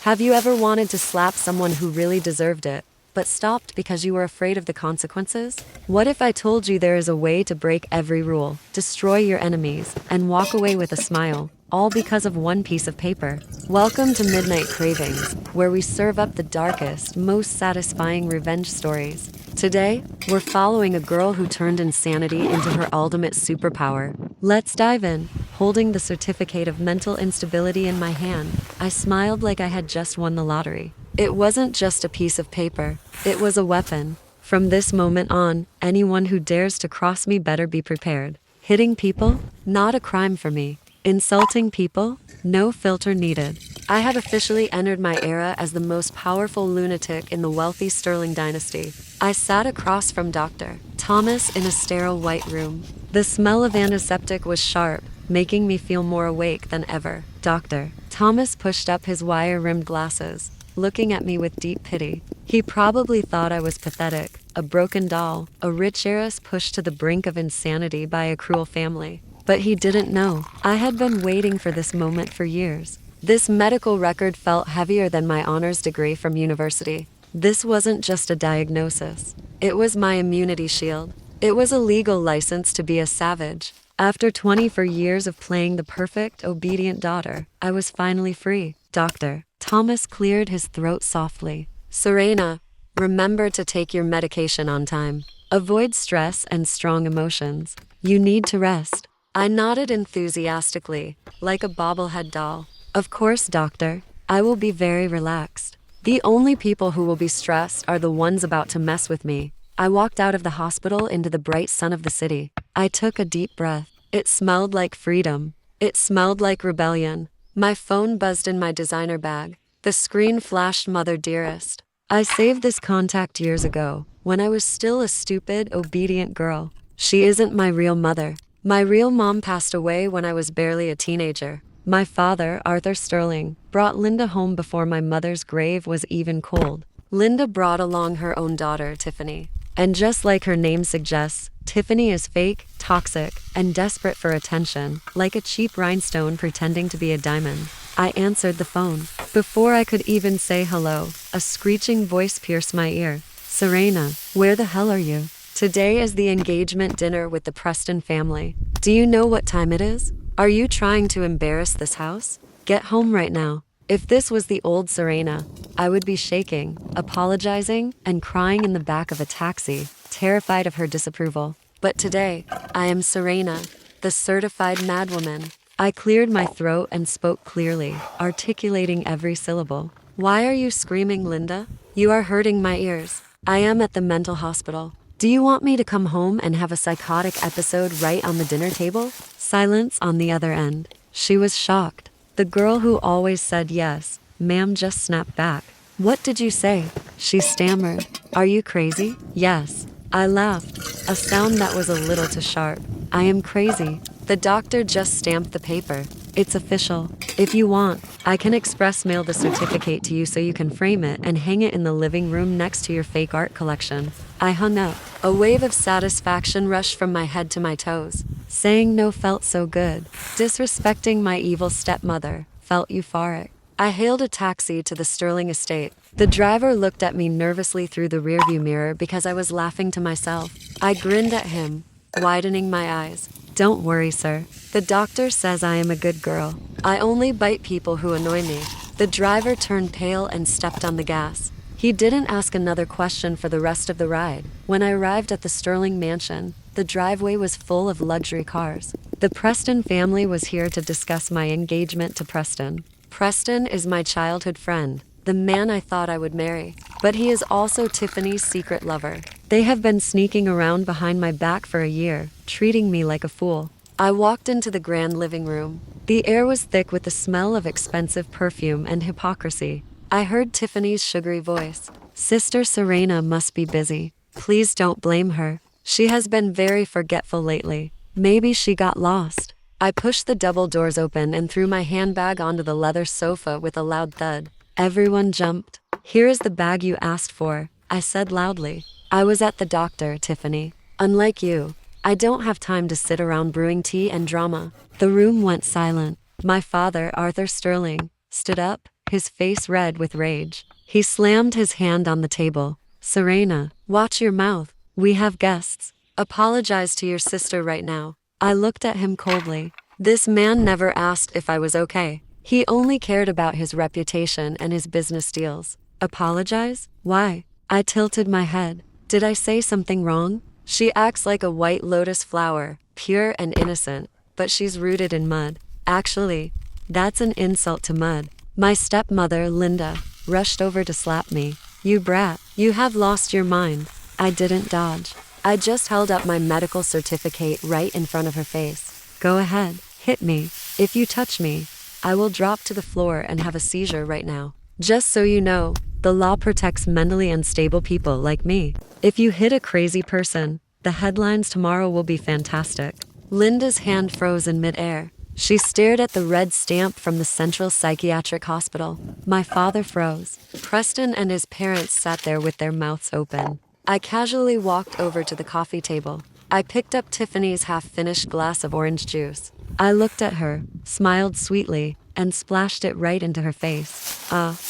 Have you ever wanted to slap someone who really deserved it, but stopped because you were afraid of the consequences? What if I told you there is a way to break every rule, destroy your enemies, and walk away with a smile, all because of one piece of paper? Welcome to Midnight Cravings, where we serve up the darkest, most satisfying revenge stories. Today, we're following a girl who turned insanity into her ultimate superpower. Let's dive in. Holding the certificate of mental instability in my hand, I smiled like I had just won the lottery. It wasn't just a piece of paper, it was a weapon. From this moment on, anyone who dares to cross me better be prepared. Hitting people? Not a crime for me. Insulting people? No filter needed. I had officially entered my era as the most powerful lunatic in the wealthy Sterling dynasty. I sat across from Dr. Thomas in a sterile white room. The smell of antiseptic was sharp, making me feel more awake than ever. Dr. Thomas pushed up his wire-rimmed glasses, looking at me with deep pity. He probably thought I was pathetic, a broken doll, a rich heiress pushed to the brink of insanity by a cruel family. But he didn't know. I had been waiting for this moment for years. This medical record felt heavier than my honors degree from university. This wasn't just a diagnosis. It was my immunity shield. It was a legal license to be a savage. After 24 years of playing the perfect, obedient daughter, I was finally free. Dr. Thomas cleared his throat softly. Serena, remember to take your medication on time. Avoid stress and strong emotions. You need to rest. I nodded enthusiastically, like a bobblehead doll. Of course, doctor. I will be very relaxed. The only people who will be stressed are the ones about to mess with me. I walked out of the hospital into the bright sun of the city. I took a deep breath. It smelled like freedom. It smelled like rebellion. My phone buzzed in my designer bag. The screen flashed Mother Dearest. I saved this contact years ago, when I was still a stupid, obedient girl. She isn't my real mother. My real mom passed away when I was barely a teenager. My father, Arthur Sterling, brought Linda home before my mother's grave was even cold. Linda brought along her own daughter, Tiffany. And just like her name suggests, Tiffany is fake, toxic, and desperate for attention, like a cheap rhinestone pretending to be a diamond. I answered the phone. Before I could even say hello, a screeching voice pierced my ear. Serena, where the hell are you? Today is the engagement dinner with the Preston family. Do you know what time it is? Are you trying to embarrass this house? Get home right now. If this was the old Serena, I would be shaking, apologizing, and crying in the back of a taxi, terrified of her disapproval. But today, I am Serena, the certified madwoman. I cleared my throat and spoke clearly, articulating every syllable. Why are you screaming, Linda? You are hurting my ears. I am at the mental hospital. Do you want me to come home and have a psychotic episode right on the dinner table? Silence on the other end. She was shocked. The girl who always said yes, ma'am, just snapped back. What did you say? She stammered. Are you crazy? Yes. I laughed, a sound that was a little too sharp. I am crazy. The doctor just stamped the paper. It's official. If you want, I can express mail the certificate to you so you can frame it and hang it in the living room next to your fake art collection. I hung up. A wave of satisfaction rushed from my head to my toes. Saying no felt so good. Disrespecting my evil stepmother felt euphoric. I hailed a taxi to the Sterling estate. The driver looked at me nervously through the rearview mirror because I was laughing to myself. I grinned at him, widening my eyes. Don't worry, sir. The doctor says I am a good girl. I only bite people who annoy me. The driver turned pale and stepped on the gas. He didn't ask another question for the rest of the ride. When I arrived at the Sterling mansion, the driveway was full of luxury cars. The Preston family was here to discuss my engagement to Preston. Preston is my childhood friend, the man I thought I would marry. But he is also Tiffany's secret lover. They have been sneaking around behind my back for a year, treating me like a fool. I walked into the grand living room. The air was thick with the smell of expensive perfume and hypocrisy. I heard Tiffany's sugary voice. Sister Serena must be busy. Please don't blame her. She has been very forgetful lately. Maybe she got lost. I pushed the double doors open and threw my handbag onto the leather sofa with a loud thud. Everyone jumped. Here is the bag you asked for, I said loudly. I was at the doctor, Tiffany. Unlike you, I don't have time to sit around brewing tea and drama. The room went silent. My father, Arthur Sterling, stood up, his face red with rage. He slammed his hand on the table. Serena, watch your mouth. We have guests. Apologize to your sister right now. I looked at him coldly. This man never asked if I was okay. He only cared about his reputation and his business deals. Apologize? Why? I tilted my head. Did I say something wrong? She acts like a white lotus flower, pure and innocent, but she's rooted in mud. Actually, that's an insult to mud. My stepmother, Linda, rushed over to slap me. You brat, you have lost your mind. I didn't dodge. I just held up my medical certificate right in front of her face. Go ahead, hit me. If you touch me, I will drop to the floor and have a seizure right now. Just so you know, the law protects mentally unstable people like me. If you hit a crazy person, the headlines tomorrow will be fantastic. Linda's hand froze in midair. She stared at the red stamp from the Central Psychiatric Hospital. My father froze. Preston and his parents sat there with their mouths open. I casually walked over to the coffee table. I picked up Tiffany's half-finished glass of orange juice. I looked at her, smiled sweetly, and splashed it right into her face.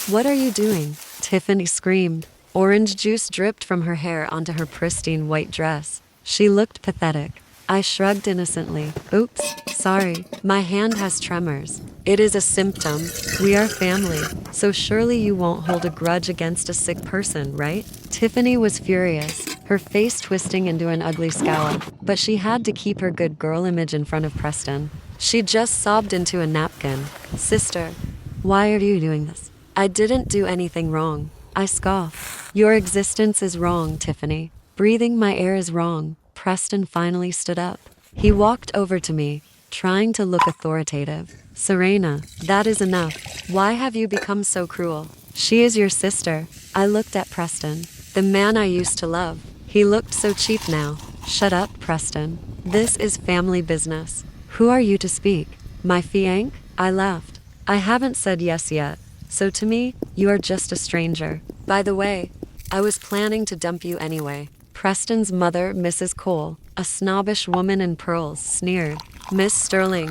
What are you doing? Tiffany screamed. Orange juice dripped from her hair onto her pristine white dress. She looked pathetic. I shrugged innocently. Oops, sorry. My hand has tremors. It is a symptom. We are family, so surely you won't hold a grudge against a sick person, right? Tiffany was furious, her face twisting into an ugly scowl, but she had to keep her good girl image in front of Preston. She just sobbed into a napkin. Sister, why are you doing this? I didn't do anything wrong. I scoffed. Your existence is wrong, Tiffany. Breathing my air is wrong. Preston finally stood up. He walked over to me, trying to look authoritative. Serena, that is enough. Why have you become so cruel? She is your sister. I looked at Preston, the man I used to love. He looked so cheap now. Shut up, Preston. This is family business. Who are you to speak? My fiancé? I laughed. I haven't said yes yet, so to me, you are just a stranger. By the way, I was planning to dump you anyway. Preston's mother, Mrs. Cole, a snobbish woman in pearls, sneered. Miss Sterling,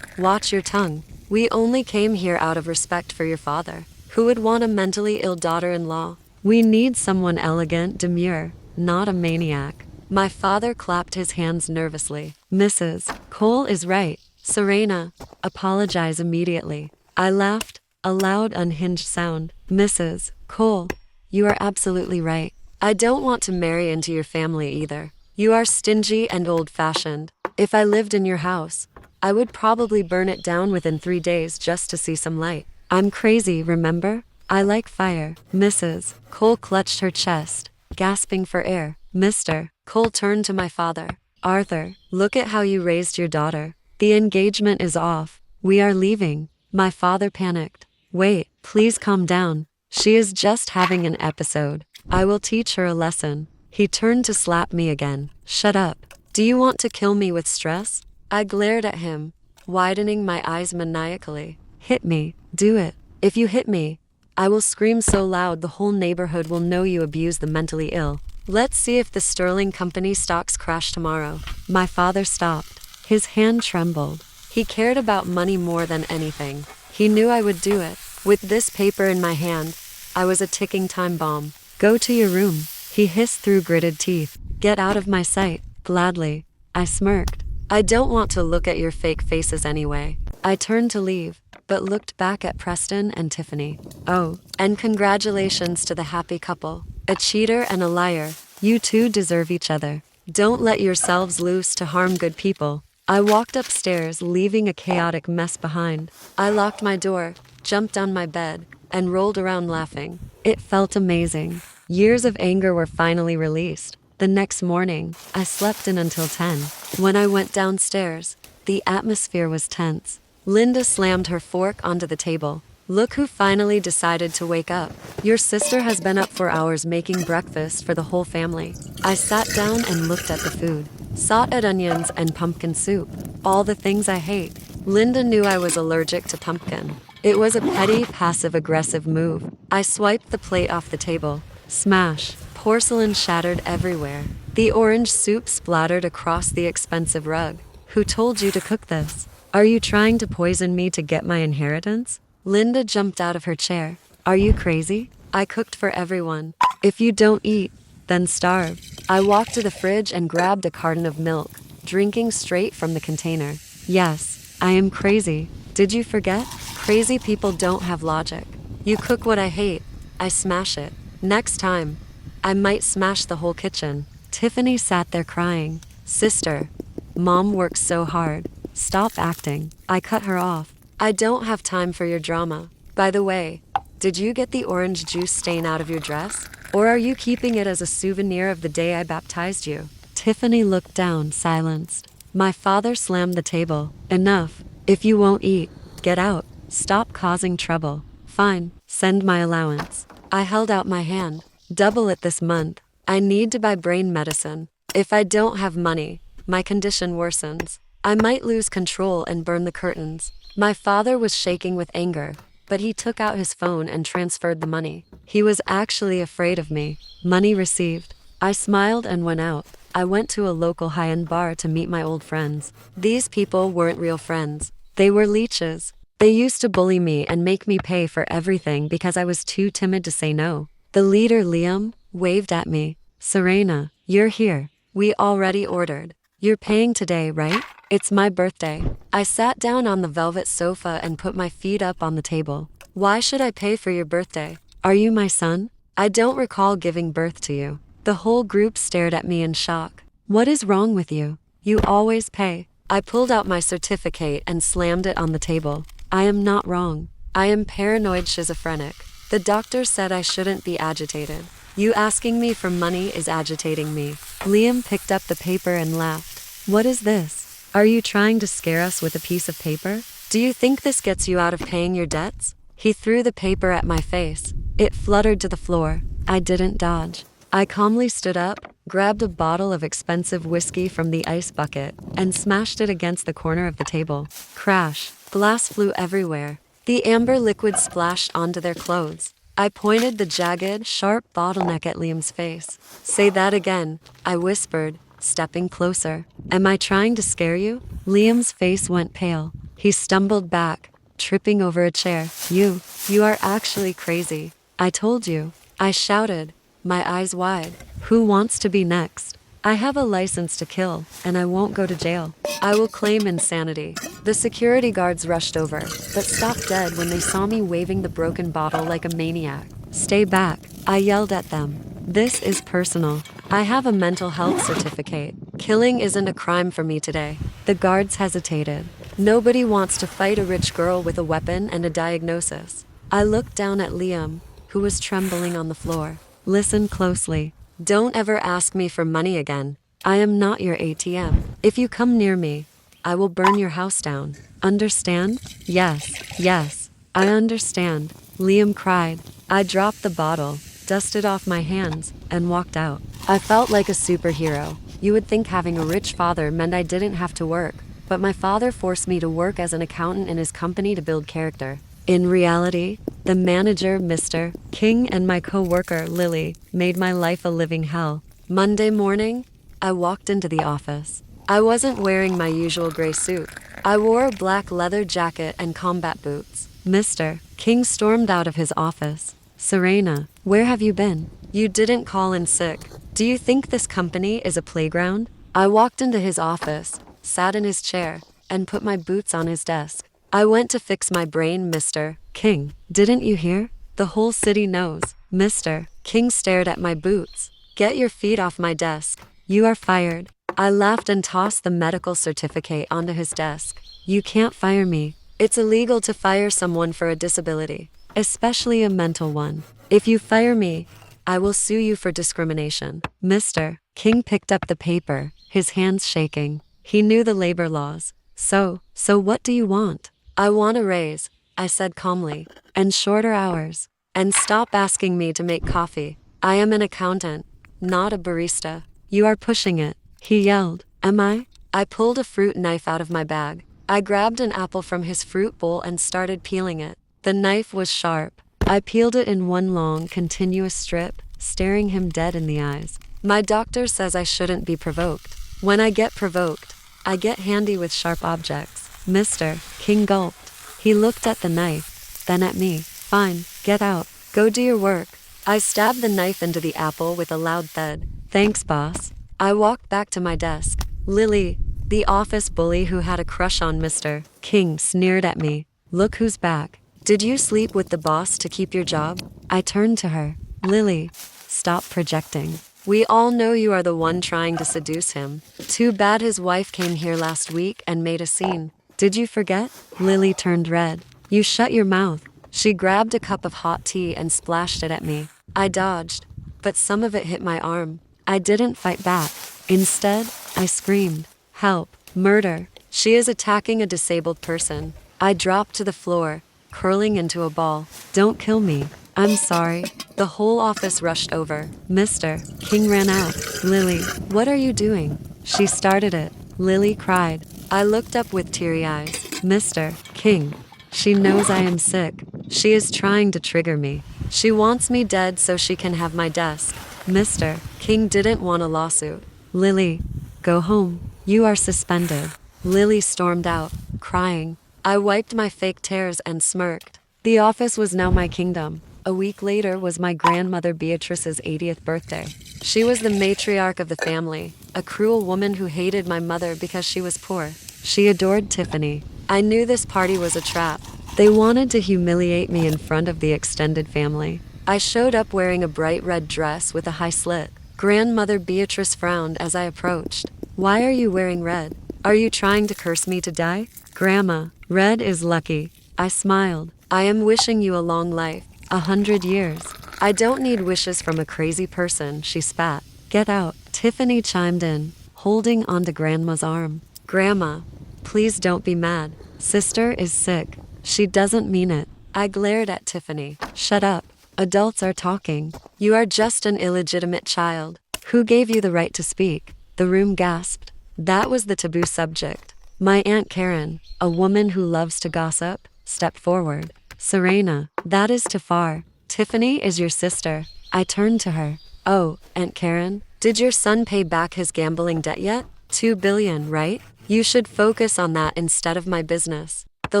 watch your tongue. We only came here out of respect for your father. Who would want a mentally ill daughter-in-law? We need someone elegant, demure, not a maniac. My father clapped his hands nervously. Mrs. Cole is right. Serena, apologize immediately. I laughed, a loud, unhinged sound. Mrs. Cole, you are absolutely right. I don't want to marry into your family either. You are stingy and old-fashioned. If I lived in your house, I would probably burn it down within 3 days just to see some light. I'm crazy, remember? I like fire. Mrs. Cole clutched her chest, gasping for air. Mr. Cole turned to my father. Arthur, look at how you raised your daughter. The engagement is off. We are leaving. My father panicked. Wait, please calm down. She is just having an episode. I will teach her a lesson. He turned to slap me again. Shut up. Do you want to kill me with stress? I glared at him, widening my eyes maniacally. Hit me. Do it. If you hit me, I will scream so loud the whole neighborhood will know you abuse the mentally ill. Let's see if the Sterling Company stocks crash tomorrow. My father stopped. His hand trembled. He cared about money more than anything. He knew I would do it. With this paper in my hand, I was a ticking time bomb. Go to your room, he hissed through gritted teeth. Get out of my sight. Gladly. I smirked. I don't want to look at your fake faces anyway. I turned to leave, but looked back at Preston and Tiffany. Oh, and congratulations to the happy couple. A cheater and a liar. You two deserve each other. Don't let yourselves loose to harm good people. I walked upstairs, leaving a chaotic mess behind. I locked my door, jumped on my bed, and rolled around laughing. It felt amazing. Years of anger were finally released. The next morning, I slept in until 10. When I went downstairs, the atmosphere was tense. Linda slammed her fork onto the table. Look who finally decided to wake up. Your sister has been up for hours making breakfast for the whole family. I sat down and looked at the food. Sauteed onions and pumpkin soup. All the things I hate. Linda knew I was allergic to pumpkin. It was a petty, passive-aggressive move. I swiped the plate off the table. Smash. Porcelain shattered everywhere. The orange soup splattered across the expensive rug. Who told you to cook this? Are you trying to poison me to get my inheritance? Linda jumped out of her chair. Are you crazy? I cooked for everyone. If you don't eat, then starve. I walked to the fridge and grabbed a carton of milk, drinking straight from the container. Yes, I am crazy. Did you forget? Crazy people don't have logic. You cook what I hate, I smash it. Next time, I might smash the whole kitchen. Tiffany sat there crying. Sister, Mom works so hard. Stop acting. I cut her off. I don't have time for your drama. By the way, did you get the orange juice stain out of your dress? Or are you keeping it as a souvenir of the day I baptized you? Tiffany looked down, silenced. My father slammed the table. Enough. If you won't eat, get out. Stop causing trouble. Fine, send my allowance. I held out my hand. Double it this month. I need to buy brain medicine. If I don't have money, my condition worsens. I might lose control and burn the curtains. My father was shaking with anger, but he took out his phone and transferred the money. He was actually afraid of me. Money received. I smiled and went out. I went to a local high-end bar to meet my old friends. These people weren't real friends. They were leeches. They used to bully me and make me pay for everything because I was too timid to say no. The leader, Liam, waved at me. Serena, you're here. We already ordered. You're paying today, right? It's my birthday. I sat down on the velvet sofa and put my feet up on the table. Why should I pay for your birthday? Are you my son? I don't recall giving birth to you. The whole group stared at me in shock. What is wrong with you? You always pay. I pulled out my certificate and slammed it on the table. I am not wrong. I am paranoid schizophrenic. The doctor said I shouldn't be agitated. You asking me for money is agitating me. Liam picked up the paper and laughed. What is this? Are you trying to scare us with a piece of paper? Do you think this gets you out of paying your debts? He threw the paper at my face. It fluttered to the floor. I didn't dodge. I calmly stood up, grabbed a bottle of expensive whiskey from the ice bucket, and smashed it against the corner of the table. Crash. Glass flew everywhere. The amber liquid splashed onto their clothes. I pointed the jagged, sharp bottleneck at Liam's face. Say that again, I whispered, stepping closer. Am I trying to scare you? Liam's face went pale. He stumbled back, tripping over a chair. You are actually crazy. I told you. I shouted, my eyes wide. Who wants to be next? I have a license to kill, and I won't go to jail. I will claim insanity. The security guards rushed over, but stopped dead when they saw me waving the broken bottle like a maniac. Stay back, I yelled at them. This is personal. I have a mental health certificate. Killing isn't a crime for me today. The guards hesitated. Nobody wants to fight a rich girl with a weapon and a diagnosis. I looked down at Liam, who was trembling on the floor. Listen closely. Don't ever ask me for money again. I am not your ATM. If you come near me, I will burn your house down. Understand? Yes, I understand. Liam cried. I dropped the bottle, dusted off my hands, and walked out. I felt like a superhero. You would think having a rich father meant I didn't have to work, but my father forced me to work as an accountant in his company to build character. In reality, the manager, Mr. King, and my co-worker, Lily, made my life a living hell. Monday morning, I walked into the office. I wasn't wearing my usual gray suit. I wore a black leather jacket and combat boots. Mr. King stormed out of his office. Serena, where have you been? You didn't call in sick. Do you think this company is a playground? I walked into his office, sat in his chair, and put my boots on his desk. I went to fix my brain, Mr. King. Didn't you hear? The whole city knows. Mr. King stared at my boots. Get your feet off my desk. You are fired. I laughed and tossed the medical certificate onto his desk. You can't fire me. It's illegal to fire someone for a disability, especially a mental one. If you fire me, I will sue you for discrimination. Mr. King picked up the paper, his hands shaking. He knew the labor laws. So what do you want? I want a raise, I said calmly, and shorter hours. And stop asking me to make coffee. I am an accountant, not a barista. You are pushing it, he yelled. Am I? I pulled a fruit knife out of my bag. I grabbed an apple from his fruit bowl and started peeling it. The knife was sharp. I peeled it in one long, continuous strip, staring him dead in the eyes. My doctor says I shouldn't be provoked. When I get provoked, I get handy with sharp objects. Mr. King gulped. He looked at the knife. then at me. Fine, get out. Go do your work. I stabbed the knife into the apple with a loud thud. Thanks, boss. I walked back to my desk. Lily, the office bully who had a crush on Mr. King, sneered at me. Look who's back. Did you sleep with the boss to keep your job? I turned to her. Lily, stop projecting. We all know you are the one trying to seduce him. Too bad his wife came here last week and made a scene. Did you forget? Lily turned red. You shut your mouth. She grabbed a cup of hot tea and splashed it at me. I dodged, but some of it hit my arm. I didn't fight back. Instead, I screamed, help, murder. She is attacking a disabled person. I dropped to the floor, curling into a ball. Don't kill me. I'm sorry. The whole office rushed over. Mr. King ran out. Lily, what are you doing? She started it. Lily cried. I looked up with teary eyes. Mr. King. She knows I am sick. She is trying to trigger me. She wants me dead so she can have my desk. Mr. King didn't want a lawsuit. Lily, go home. You are suspended. Lily stormed out, crying. I wiped my fake tears and smirked. The office was now my kingdom. A week later was my grandmother Beatrice's 80th birthday. She was the matriarch of the family, a cruel woman who hated my mother because she was poor. She adored Tiffany. I knew this party was a trap. They wanted to humiliate me in front of the extended family. I showed up wearing a bright red dress with a high slit. Grandmother Beatrice frowned as I approached. Why are you wearing red? Are you trying to curse me to die? Grandma, red is lucky. I smiled. I am wishing you a long life. 100 years. I don't need wishes from a crazy person, she spat. Get out. Tiffany chimed in, holding onto Grandma's arm. Grandma, please don't be mad. Sister is sick. She doesn't mean it. I glared at Tiffany. Shut up. Adults are talking. You are just an illegitimate child. Who gave you the right to speak? The room gasped. That was the taboo subject. My Aunt Karen, a woman who loves to gossip, stepped forward. Serena, that is too far. Tiffany is your sister. I turned to her. Oh, Aunt Karen, did your son pay back his gambling debt yet? $2 billion, right? You should focus on that instead of my business. The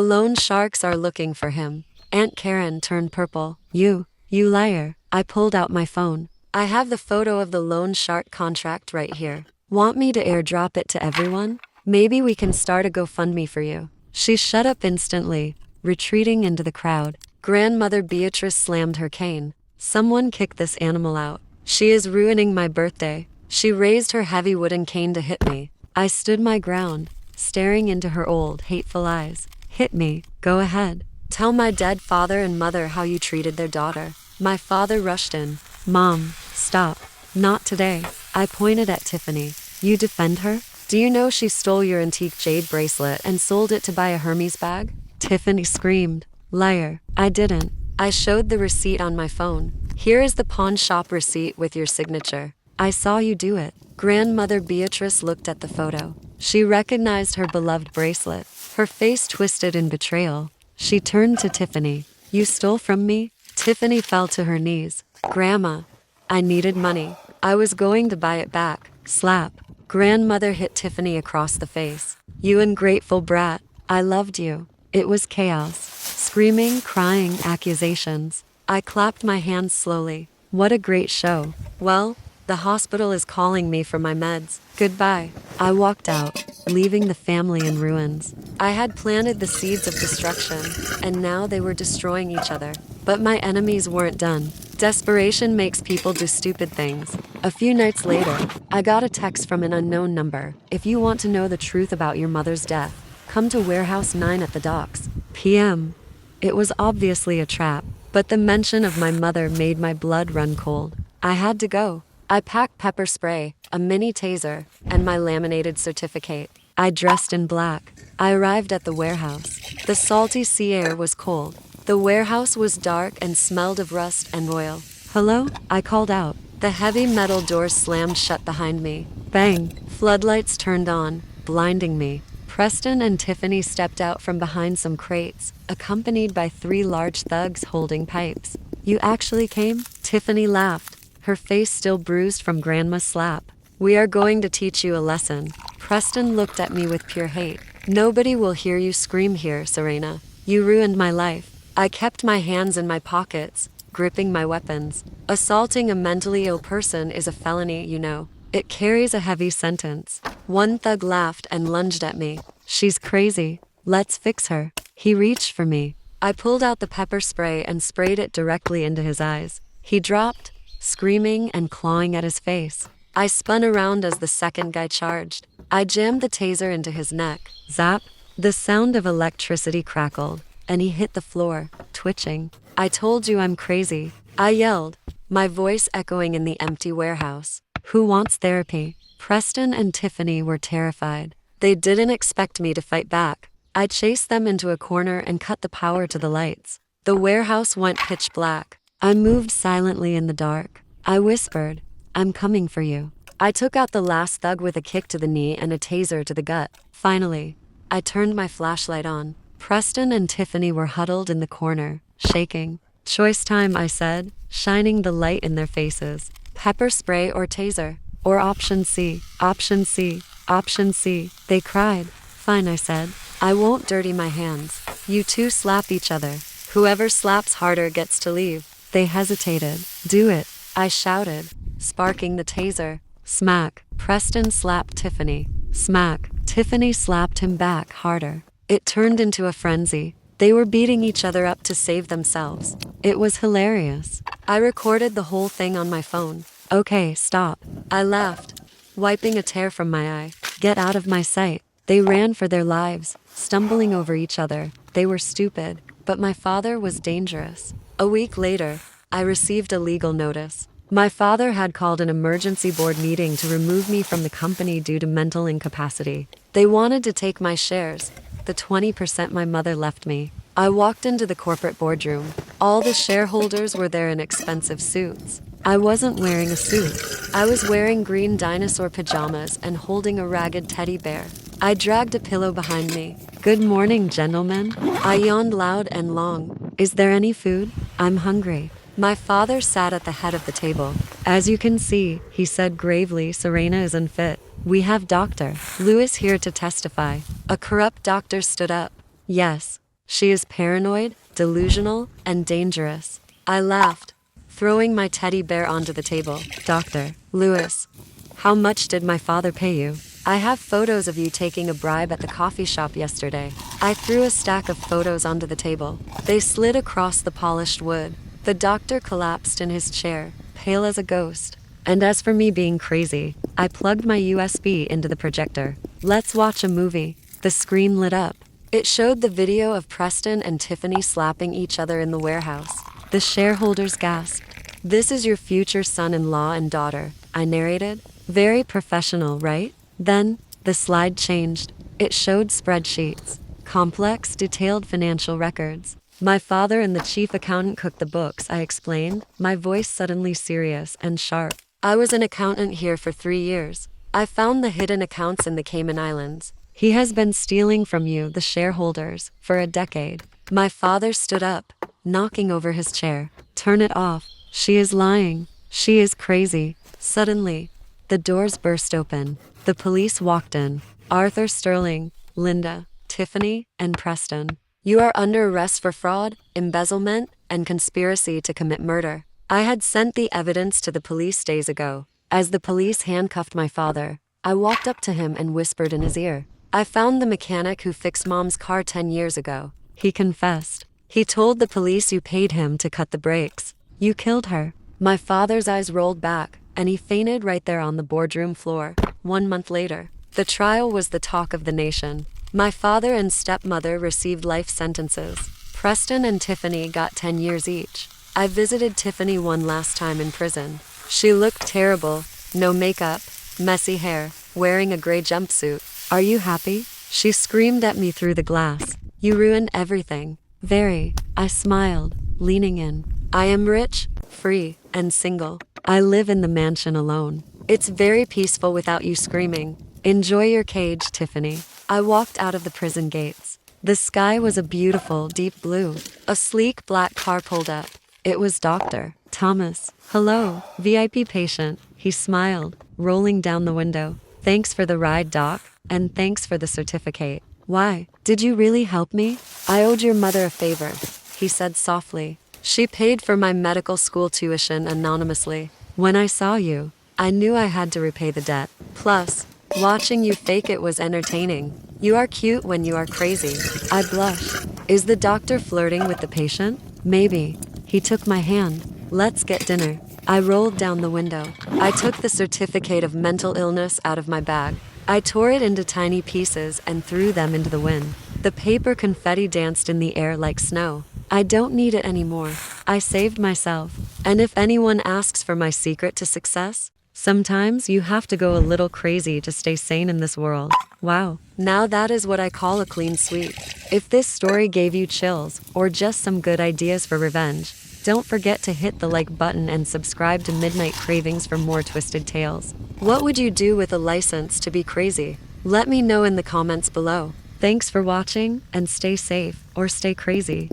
loan sharks are looking for him. Aunt Karen turned purple. You liar. I pulled out my phone. I have the photo of the loan shark contract right here. Want me to airdrop it to everyone? Maybe we can start a GoFundMe for you. She shut up instantly, retreating into the crowd. Grandmother Beatrice slammed her cane. Someone kick this animal out. She is ruining my birthday. She raised her heavy wooden cane to hit me. I stood my ground, staring into her old, hateful eyes. Hit me. Go ahead. Tell my dead father and mother how you treated their daughter. My father rushed in. Mom, stop. Not today. I pointed at Tiffany. You defend her? Do you know she stole your antique jade bracelet and sold it to buy a Hermes bag? Tiffany screamed. Liar. I didn't. I showed the receipt on my phone. Here is the pawn shop receipt with your signature. I saw you do it. Grandmother Beatrice looked at the photo. She recognized her beloved bracelet. Her face twisted in betrayal. She turned to Tiffany. You stole from me? Tiffany fell to her knees. Grandma, I needed money. I was going to buy it back. Slap. Grandmother hit Tiffany across the face. You ungrateful brat. I loved you. It was chaos. Screaming, crying, accusations. I clapped my hands slowly. What a great show. Well, the hospital is calling me for my meds. Goodbye. I walked out, leaving the family in ruins. I had planted the seeds of destruction, and now they were destroying each other. But my enemies weren't done. Desperation makes people do stupid things. A few nights later, I got a text from an unknown number. If you want to know the truth about your mother's death, come to Warehouse 9 at the docks. PM. It was obviously a trap, but the mention of my mother made my blood run cold. I had to go. I packed pepper spray, a mini taser, and my laminated certificate. I dressed in black. I arrived at the warehouse. The salty sea air was cold. The warehouse was dark and smelled of rust and oil. Hello? I called out. The heavy metal doors slammed shut behind me. Bang! Floodlights turned on, blinding me. Preston and Tiffany stepped out from behind some crates, accompanied by 3 large thugs holding pipes. You actually came? Tiffany laughed, her face still bruised from Grandma's slap. We are going to teach you a lesson. Preston looked at me with pure hate. Nobody will hear you scream here, Serena. You ruined my life. I kept my hands in my pockets, gripping my weapons. Assaulting a mentally ill person is a felony, you know. It carries a heavy sentence. One thug laughed and lunged at me. She's crazy. Let's fix her. He reached for me. I pulled out the pepper spray and sprayed it directly into his eyes. He dropped, screaming and clawing at his face. I spun around as the second guy charged. I jammed the taser into his neck. Zap! The sound of electricity crackled, and he hit the floor, twitching. I told you I'm crazy, I yelled, my voice echoing in the empty warehouse. Who wants therapy? Preston and Tiffany were terrified. They didn't expect me to fight back. I chased them into a corner and cut the power to the lights. The warehouse went pitch black. I moved silently in the dark. I whispered, I'm coming for you. I took out the last thug with a kick to the knee and a taser to the gut. Finally, I turned my flashlight on. Preston and Tiffany were huddled in the corner, shaking. Choice time, I said, shining the light in their faces. Pepper spray or taser? Or option C, option C, option C, they cried. Fine, I said. I won't dirty my hands. You two slap each other. Whoever slaps harder gets to leave. They hesitated. Do it, I shouted, sparking the taser. Smack. Preston slapped Tiffany. Smack. Tiffany slapped him back harder. It turned into a frenzy. They were beating each other up to save themselves. It was hilarious. I recorded the whole thing on my phone. Okay, stop. I laughed, wiping a tear from my eye. Get out of my sight. They ran for their lives, stumbling over each other. They were stupid, but my father was dangerous. A week later, I received a legal notice. My father had called an emergency board meeting to remove me from the company due to mental incapacity. They wanted to take my shares, the 20% my mother left me. I walked into the corporate boardroom. All the shareholders were there in expensive suits. I wasn't wearing a suit. I was wearing green dinosaur pajamas and holding a ragged teddy bear. I dragged a pillow behind me. Good morning, gentlemen. I yawned loud and long. Is there any food? I'm hungry. My father sat at the head of the table. As you can see, he said gravely, Serena is unfit. We have Dr. Lewis here to testify. A corrupt doctor stood up. Yes, she is paranoid, delusional, and dangerous. I laughed, throwing my teddy bear onto the table. Dr. Lewis, how much did my father pay you? I have photos of you taking a bribe at the coffee shop yesterday. I threw a stack of photos onto the table. They slid across the polished wood. The doctor collapsed in his chair, pale as a ghost. And as for me being crazy, I plugged my USB into the projector. Let's watch a movie. The screen lit up. It showed the video of Preston and Tiffany slapping each other in the warehouse. The shareholders gasped. This is your future son-in-law and daughter, I narrated. Very professional, right? Then, the slide changed. It showed spreadsheets. Complex, detailed financial records. My father and the chief accountant cooked the books, I explained, my voice suddenly serious and sharp. I was an accountant here for 3 years. I found the hidden accounts in the Cayman Islands. He has been stealing from you, the shareholders, for a decade. My father stood up, knocking over his chair. Turn it off. She is lying. She is crazy. Suddenly, the doors burst open. The police walked in. Arthur Sterling, Linda, Tiffany, and Preston. You are under arrest for fraud, embezzlement, and conspiracy to commit murder. I had sent the evidence to the police days ago. As the police handcuffed my father, I walked up to him and whispered in his ear. I found the mechanic who fixed Mom's car 10 years ago. He confessed. He told the police you paid him to cut the brakes. You killed her. My father's eyes rolled back, and he fainted right there on the boardroom floor. 1 month later, the trial was the talk of the nation. My father and stepmother received life sentences. Preston and Tiffany got 10 years each. I visited Tiffany one last time in prison. She looked terrible. No makeup, messy hair, wearing a gray jumpsuit. Are you happy? She screamed at me through the glass. You ruined everything. Very. I smiled, leaning in. I am rich, free, and single. I live in the mansion alone. It's very peaceful without you screaming. Enjoy your cage, Tiffany. I walked out of the prison gates. The sky was a beautiful, deep blue. A sleek black car pulled up. It was Dr. Thomas. Hello, VIP patient. He smiled, rolling down the window. Thanks for the ride, Doc, and thanks for the certificate. Why? Did you really help me? I owed your mother a favor. he said softly. She paid for my medical school tuition anonymously. When I saw you, I knew I had to repay the debt. Plus, watching you fake it was entertaining. You are cute when you are crazy. I blushed. Is the doctor flirting with the patient? Maybe. He took my hand. Let's get dinner. I rolled down the window. I took the certificate of mental illness out of my bag. I tore it into tiny pieces and threw them into the wind. The paper confetti danced in the air like snow. I don't need it anymore. I saved myself. And if anyone asks for my secret to success, sometimes you have to go a little crazy to stay sane in this world. Wow. Now that is what I call a clean sweep. If this story gave you chills or just some good ideas for revenge, don't forget to hit the like button and subscribe to Midnight Cravings for more twisted tales. What would you do with a license to be crazy? Let me know in the comments below. Thanks for watching, and stay safe or stay crazy.